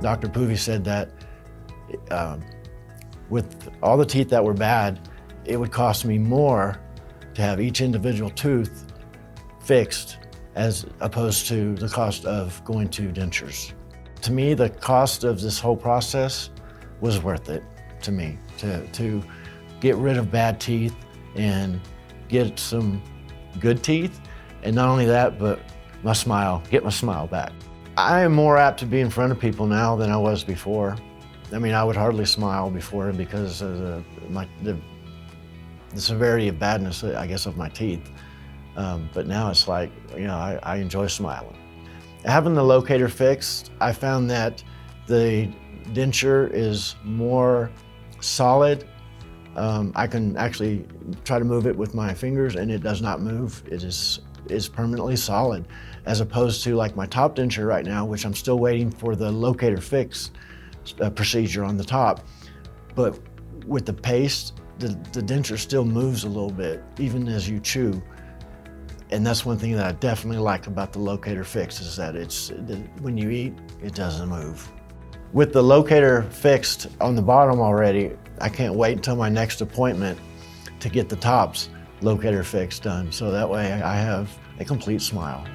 Dr. Poovey said that with all the teeth that were bad, it would cost me more to have each individual tooth fixed as opposed to the cost of going to dentures. To me, the cost of this whole process was worth it to me, to get rid of bad teeth and get some good teeth. And not only that, but get my smile back. I am more apt to be in front of people now than I was before. I mean, I would hardly smile before because of the severity of badness, I guess, of my teeth. But now it's like, you know, I enjoy smiling. Having the locator fixed, I found that the denture is more solid. I can actually try to move it with my fingers and it does not move. It is permanently solid, as opposed to like my top denture right now, which I'm still waiting for the locator fix procedure on the top. But with the paste, the denture still moves a little bit, even as you chew. And that's one thing that I definitely like about the locator fix is that when you eat, it doesn't move. With the locator fixed on the bottom already, I can't wait until my next appointment to get the tops locator fix done. So that way I have a complete smile.